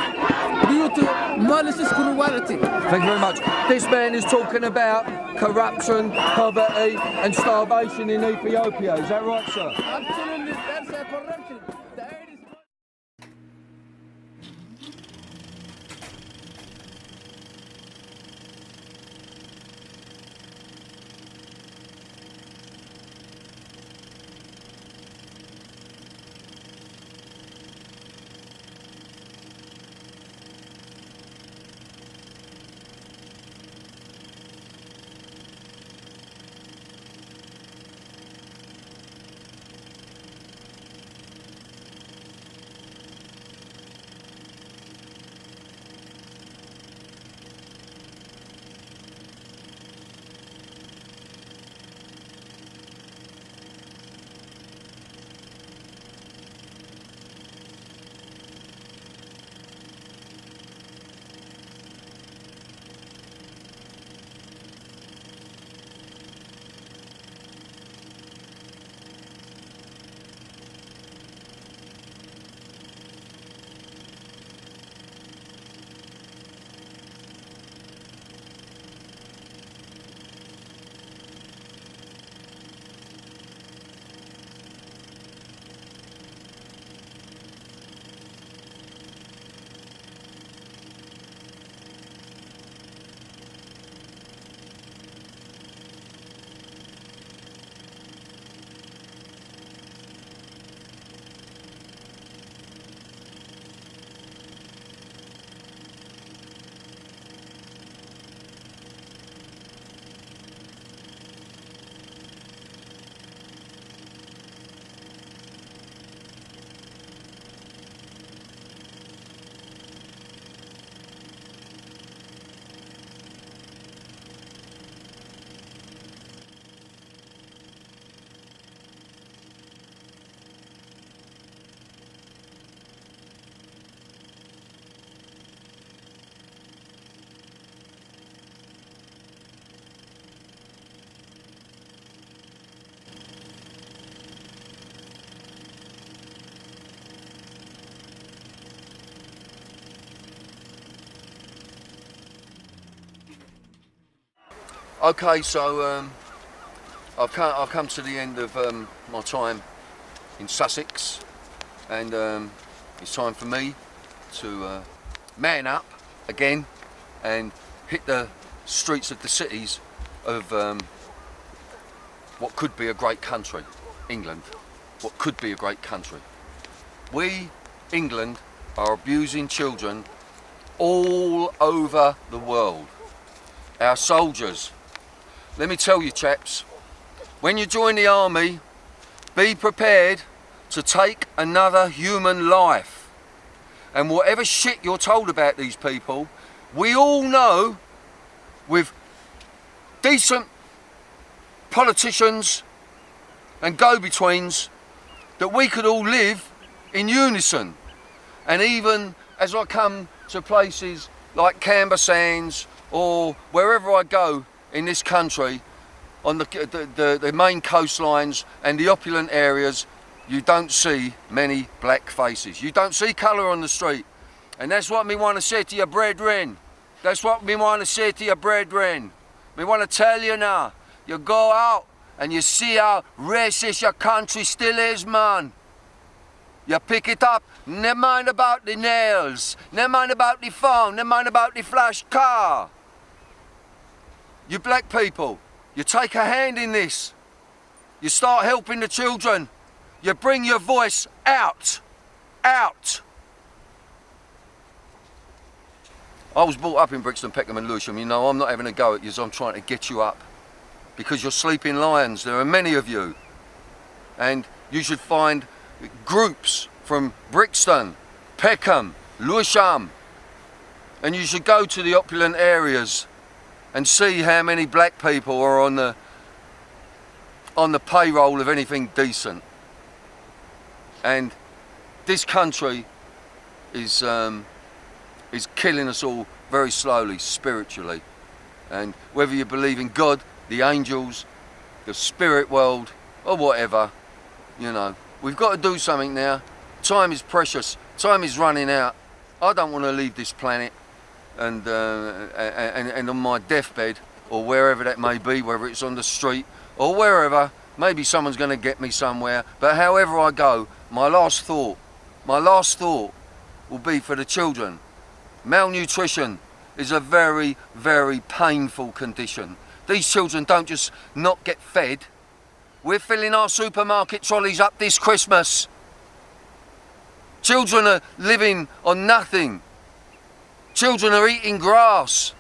due to malicious cruelty. Thank you very much. This man is talking about corruption, poverty and starvation in Ethiopia. Is that right, sir? Absolutely, that's a corruption. Okay, so I've come to the end of my time in Sussex, and it's time for me to man up again and hit the streets of the cities of what could be a great country, England. What could be a great country. We, England, are abusing children all over the world. Our soldiers. Let me tell you, chaps, when you join the army, be prepared to take another human life. And whatever shit you're told about these people, we all know, with decent politicians and go-betweens, that we could all live in unison. And even as I come to places like Canberra Sands or wherever I go in this country, on the main coastlines and the opulent areas, you don't see many black faces. You don't see colour on the street. And that's what me want to say to your brethren. That's what me want to say to your brethren. Me want to tell you now, you go out and you see how racist your country still is, man. You pick it up, never mind about the nails, never mind about the phone, never mind about the flash car. You black people, you take a hand in this. You start helping the children. You bring your voice out. Out. I was brought up in Brixton, Peckham and Lewisham. You know, I'm not having a go at you, I'm trying to get you up. Because you're sleeping lions, there are many of you. And you should find groups from Brixton, Peckham, Lewisham. And you should go to the opulent areas and see how many black people are on the payroll of anything decent. And this country is killing us all very slowly, spiritually. And whether you believe in God, the angels, the spirit world, or whatever, you know, we've got to do something now. Time is precious. Time is running out. I don't want to leave this planet and on my deathbed, or wherever that may be, whether it's on the street or wherever, maybe someone's going to get me somewhere. But however I go, my last thought will be for the children. Malnutrition is a very, very painful condition. These children don't just not get fed. We're filling our supermarket trolleys up this Christmas. Children are living on nothing. Children are eating grass.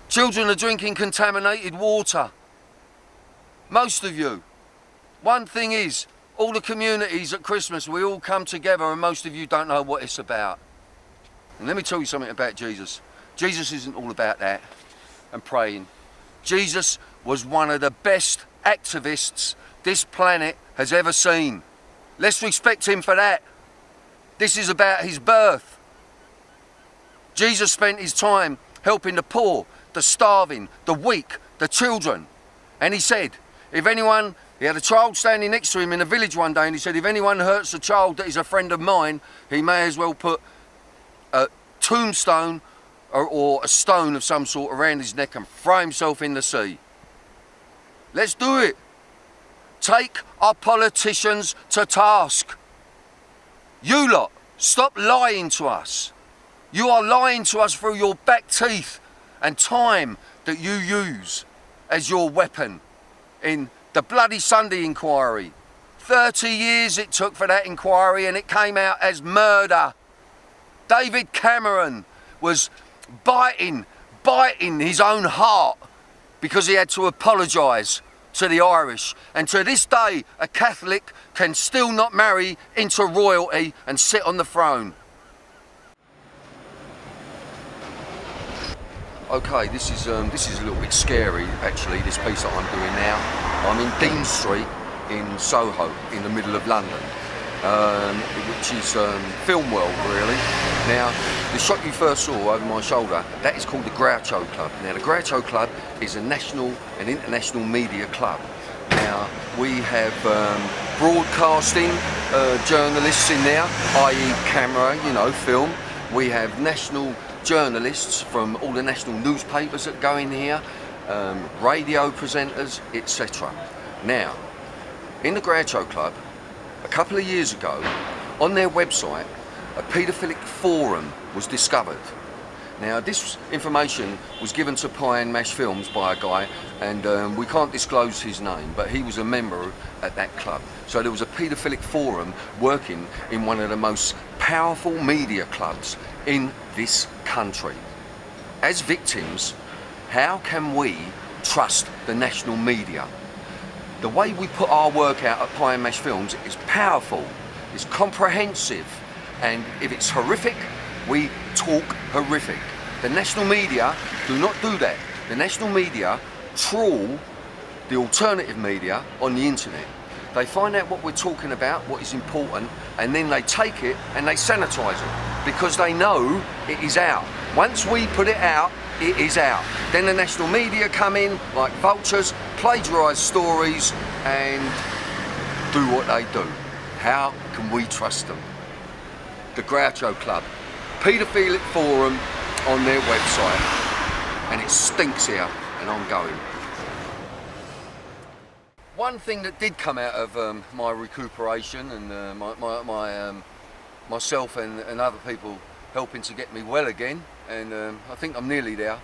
Children are drinking contaminated water. Most of you. One thing is, all the communities at Christmas, we all come together, and most of you don't know what it's about. And let me tell you something about Jesus. Jesus isn't all about that and praying. Jesus was one of the best activists this planet has ever seen. Let's respect him for that. This is about his birth. Jesus spent his time helping the poor, the starving, the weak, the children. And he said, if anyone, he had a child standing next to him in a village one day, and he said, if anyone hurts a child that is a friend of mine, he may as well put a tombstone or a stone of some sort around his neck and throw himself in the sea. Let's do it. Take our politicians to task. You lot, stop lying to us. You are lying to us through your back teeth and time that you use as your weapon in the bloody Sunday inquiry. 30 years it took for that inquiry, and it came out as murder. David Cameron was biting his own heart because he had to apologise to the Irish. And to this day, a Catholic can still not marry into royalty and sit on the throne. Okay, this is a little bit scary, actually, this piece that I'm doing now. I'm in Dean Street in Soho, in the middle of London, which is film world, really. Now, the shot you first saw over my shoulder, that is called the Groucho Club. Now, the Groucho Club is a national and international media club. Now, we have broadcasting journalists in there, i.e. camera, you know, film. We have national journalists from all the national newspapers that go in here. radio presenters, etc. Now, in the Groucho Club, a couple of years ago, on their website, a paedophilic forum was discovered. Now, this information was given to Pie and Mash Films by a guy, and we can't disclose his name, but he was a member at that club. So there was a paedophilic forum working in one of the most powerful media clubs in this country. As victims, how can we trust the national media? The way we put our work out at Pie and Mash Films is powerful, it's comprehensive, and if it's horrific, we talk horrific. The national media do not do that. The national media trawl the alternative media on the internet. They find out what we're talking about, what is important, and then they take it and they sanitise it because they know it is out. Once we put it out, it is out. Then the national media come in like vultures, plagiarise stories and do what they do. How can we trust them? The Groucho Club, paedophilic forum on their website, and it stinks here, and I'm going. One thing that did come out of my recuperation and myself and other people helping to get me well again, and I think I'm nearly there,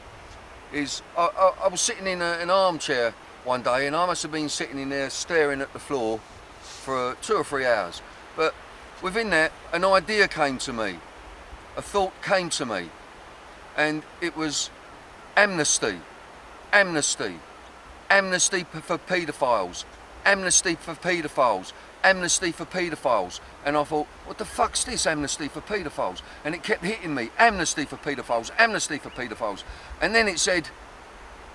is I was sitting in an armchair one day, and I must have been sitting in there staring at the floor for 2 or 3 hours. But within that, an idea came to me, a thought came to me, and it was amnesty, amnesty, amnesty for paedophiles, amnesty for paedophiles, amnesty for paedophiles. And I thought, what the fuck's this, amnesty for paedophiles? And it kept hitting me, amnesty for paedophiles, amnesty for paedophiles. And then it said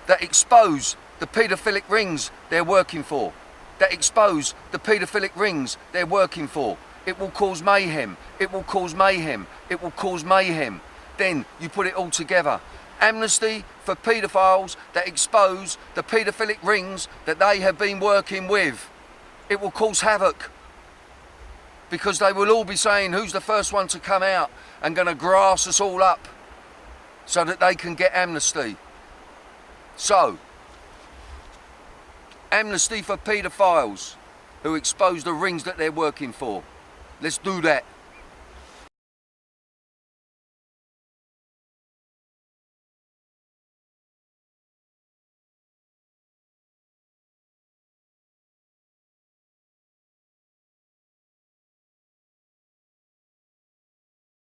that expose the paedophilic rings they're working for, that expose the paedophilic rings they're working for. It will cause mayhem, it will cause mayhem, it will cause mayhem. Then you put it all together. Amnesty for paedophiles that expose the paedophilic rings that they have been working with. It will cause havoc because they will all be saying who's the first one to come out and going to grass us all up so that they can get amnesty. So, amnesty for paedophiles who expose the rings that they're working for. Let's do that.